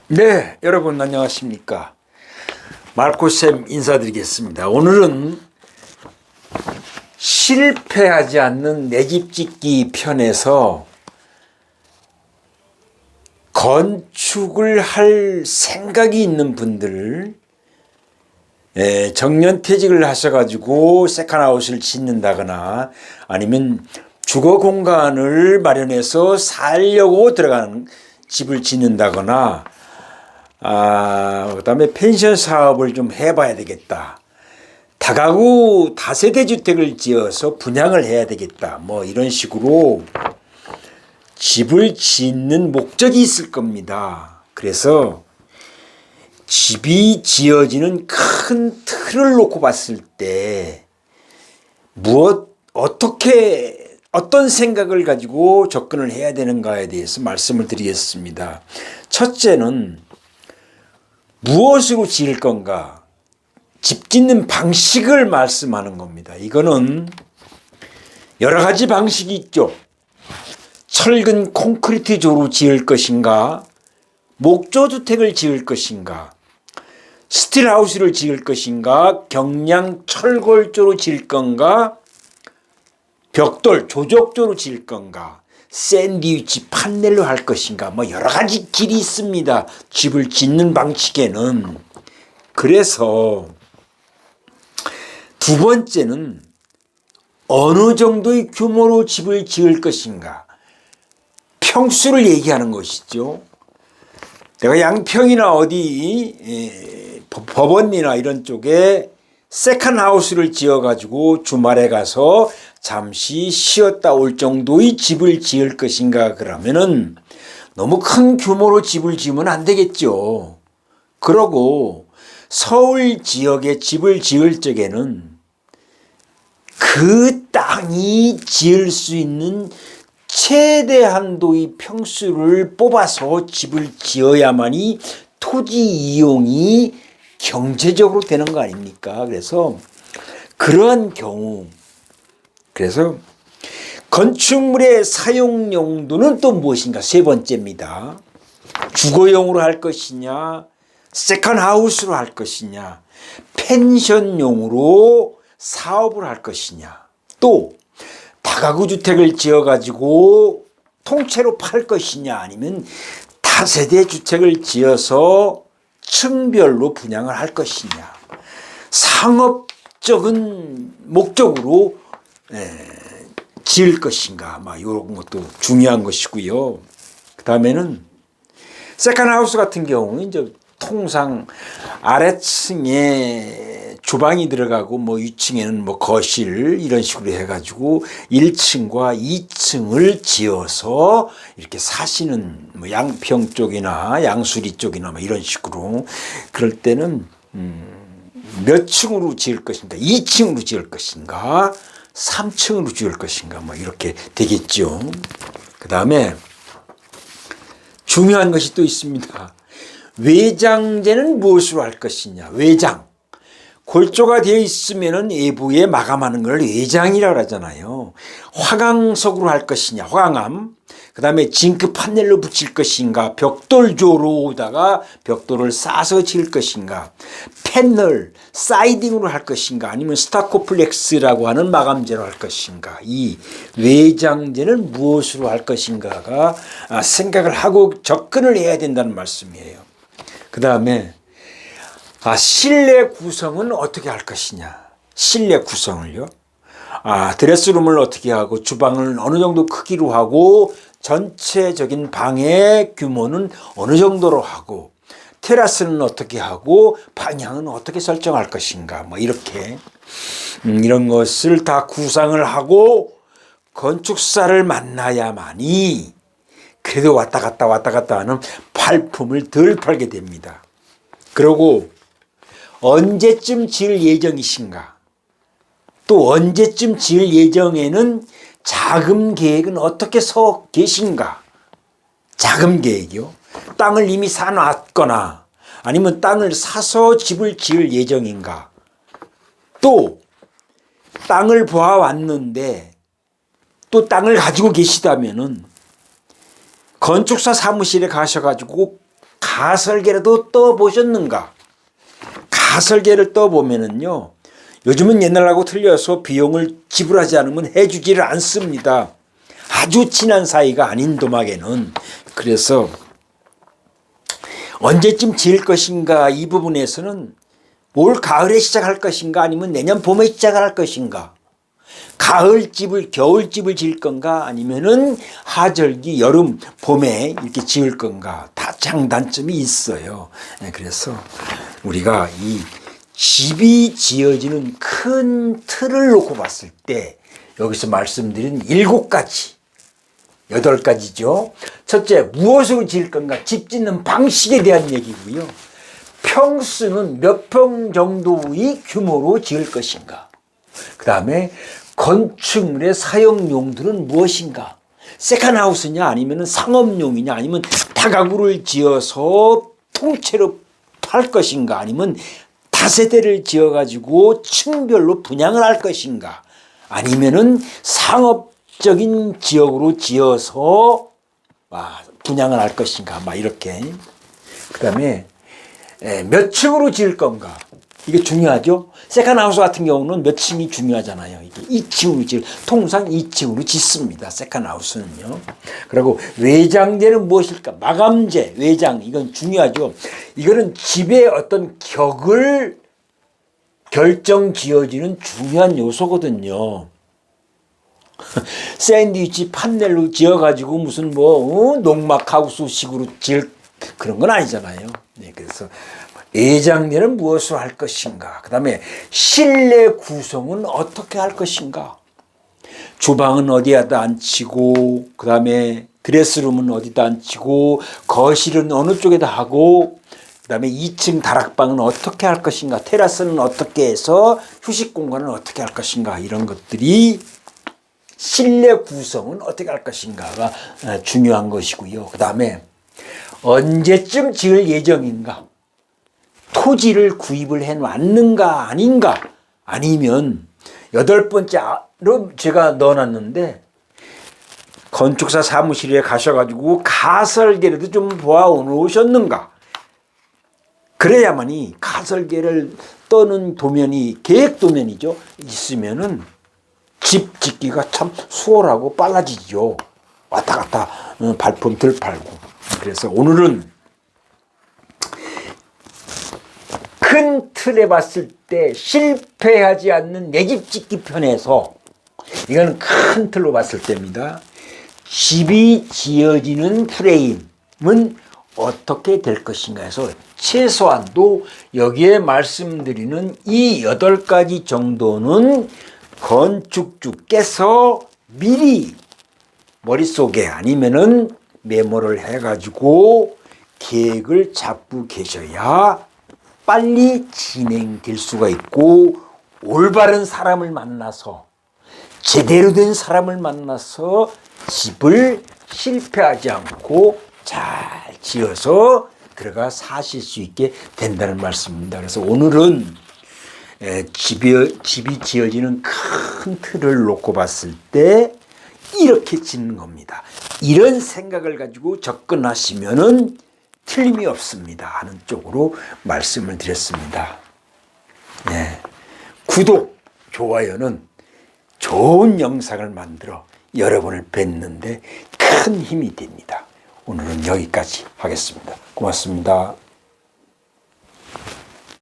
네, 여러분 안녕하십니까? 마르코쌤 인사드리겠습니다. 오늘은 실패하지 않는 내 집 짓기 편에서 건축을 할 생각이 있는 분들, 정년퇴직을 하셔가지고 세컨하우스를 짓는다거나 아니면 주거 공간을 마련해서 살려고 들어가는 집을 짓는다거나 그다음에 펜션 사업을 좀 해봐야 되겠다. 다가구 다세대 주택을 지어서 분양을 해야 되겠다. 뭐 이런 식으로 집을 짓는 목적이 있을 겁니다. 그래서 집이 지어지는 큰 틀을 놓고 봤을 때 어떤 생각을 가지고 접근을 해야 되는가에 대해서 말씀을 드리겠습니다. 첫째는 무엇으로 지을 건가? 집 짓는 방식을 말씀하는 겁니다. 이거는 여러 가지 방식이 있죠. 철근 콘크리트조로 지을 것인가? 목조주택을 지을 것인가? 스틸하우스를 지을 것인가? 경량 철골조로 지을 건가? 벽돌, 조적조로 지을 건가? 샌드위치 판넬로 할 것인가? 뭐 여러 가지 길이 있습니다. 집을 짓는 방식에는. 그래서 두 번째는 어느 정도의 규모로 집을 지을 것인가? 평수를 얘기하는 것이죠. 내가 양평이나 어디 법원이나 이런 쪽에 세컨하우스를 지어가지고 주말에 가서 잠시 쉬었다 올 정도의 집을 지을 것인가 그러면은 너무 큰 규모로 집을 지으면 안 되겠죠. 그러고 서울 지역에 집을 지을 적에는 그 땅이 지을 수 있는 최대 한도의 평수를 뽑아서 집을 지어야만이 토지 이용이 경제적으로 되는 거 아닙니까? 그래서 그러한 경우, 그래서 건축물의 사용 용도는 또 무엇인가? 세 번째입니다. 주거용으로 할 것이냐, 세컨하우스로 할 것이냐, 펜션용으로 사업을 할 것이냐, 또 다가구 주택을 지어가지고 통째로 팔 것이냐, 아니면 다세대 주택을 지어서 층별로 분양을 할 것이냐, 상업적인 목적으로 지을 것인가, 막 이런 것도 중요한 것이고요. 그 다음에는 세컨하우스 같은 경우는 이제 통상 아래층에 주방이 들어가고 뭐 위층에는 뭐 거실 이런 식으로 해가지고 1층과 2층을 지어서 이렇게 사시는 뭐 양평 쪽이나 양수리 쪽이나 뭐 이런 식으로 그럴 때는 몇 층으로 지을 것인가, 2층으로 지을 것인가, 3층으로 지을 것인가 뭐 이렇게 되겠죠. 그 다음에 중요한 것이 또 있습니다. 외장재는 무엇으로 할 것이냐. 외장. 골조가 되어 있으면은 외부에 마감하는 걸 외장이라고 하잖아요. 화강석으로 할 것이냐. 화강암. 그 다음에 징크 판넬로 붙일 것인가. 벽돌조로다가 벽돌을 싸서 지을 것인가. 패널, 사이딩으로 할 것인가. 아니면 스타코플렉스라고 하는 마감재로 할 것인가. 이 외장재는 무엇으로 할 것인가가 생각을 하고 접근을 해야 된다는 말씀이에요. 그 다음에 실내 구성은 어떻게 할 것이냐. 실내 구성을요. 드레스룸을 어떻게 하고 주방을 어느 정도 크기로 하고 전체적인 방의 규모는 어느 정도로 하고 테라스는 어떻게 하고 방향은 어떻게 설정할 것인가. 뭐 이렇게 이런 것을 다 구상을 하고 건축사를 만나야만이 그래도 왔다 갔다 하는 발품을 덜 팔게 됩니다. 그리고 언제쯤 지을 예정이신가? 또 언제쯤 지을 예정에는 자금 계획은 어떻게 서 계신가? 자금 계획이요. 땅을 이미 사놨거나 아니면 땅을 사서 집을 지을 예정인가? 또 땅을 보아왔는데 또 땅을 가지고 계시다면은 건축사 사무실에 가셔가지고 가설계라도 떠보셨는가? 가설계를 떠보면은요, 요즘은 옛날하고 틀려서 비용을 지불하지 않으면 해주지를 않습니다. 아주 친한 사이가 아닌 도막에는. 그래서 언제쯤 지을 것인가 이 부분에서는 올 가을에 시작할 것인가 아니면 내년 봄에 시작할 것인가, 가을집을 겨울집을 지을 건가 아니면은 하절기 여름 봄에 이렇게 지을 건가, 다 장단점이 있어요. 그래서 우리가 이 집이 지어지는 큰 틀을 놓고 봤을 때 여기서 말씀드린 7가지 8가지죠. 첫째, 무엇으로 지을 건가? 집 짓는 방식에 대한 얘기고요. 평수는 몇 평 정도의 규모로 지을 것인가? 그 다음에 건축물의 사용용들은 무엇인가? 세컨하우스냐 아니면 상업용이냐 아니면 다가구를 지어서 통째로 팔 것인가 아니면 다세대를 지어가지고 층별로 분양을 할 것인가 아니면은 상업적인 지역으로 지어서 분양을 할 것인가 이렇게. 그 다음에 몇 층으로 지을 건가? 이게 중요하죠. 세컨하우스 같은 경우는 몇 층이 중요하잖아요. 이게 2층으로 통상 2층으로 짓습니다. 세컨하우스는요. 그리고 외장재는 무엇일까? 마감재, 외장, 이건 중요하죠. 이거는 집의 어떤 격을 결정 지어지는 중요한 요소거든요. 샌드위치 판넬로 지어가지고 무슨 농막하우스식으로 지을 그런 건 아니잖아요. 네, 그래서 외장재는 무엇으로 할 것인가? 그 다음에 실내 구성은 어떻게 할 것인가? 주방은 어디에다 앉히고, 그 다음에 드레스룸은 어디다 앉히고, 거실은 어느 쪽에다 하고, 그 다음에 2층 다락방은 어떻게 할 것인가? 테라스는 어떻게 해서 휴식 공간은 어떻게 할 것인가? 이런 것들이 실내 구성은 어떻게 할 것인가가 중요한 것이고요. 그 다음에 언제쯤 지을 예정인가? 토지를 구입을 해놨는가 아닌가, 아니면 8번째로 제가 넣어놨는데 건축사 사무실에 가셔가지고 가설계라도 좀 보아오셨는가. 그래야만이 가설계를 떠는 도면이 계획도면이죠. 있으면은 집 짓기가 참 수월하고 빨라지죠. 왔다 갔다 발품 덜 팔고. 그래서 오늘은 큰 틀에 봤을 때 실패하지 않는 내 집 짓기 편에서, 이건 큰 틀로 봤을 때입니다. 집이 지어지는 프레임은 어떻게 될 것인가 해서 최소한도 여기에 말씀드리는 이 8가지 정도는 건축주께서 미리 머릿속에 아니면은 메모를 해가지고 계획을 잡고 계셔야 빨리 진행될 수가 있고, 올바른 사람을 만나서 제대로 된 사람을 만나서 집을 실패하지 않고 잘 지어서 들어가 사실 수 있게 된다는 말씀입니다. 그래서 오늘은 집이 지어지는 큰 틀을 놓고 봤을 때 이렇게 짓는 겁니다. 이런 생각을 가지고 접근하시면은 틀림이 없습니다 하는 쪽으로 말씀을 드렸습니다. 네. 구독, 좋아요는 좋은 영상을 만들어 여러분을 뵙는데 큰 힘이 됩니다. 오늘은 여기까지 하겠습니다. 고맙습니다.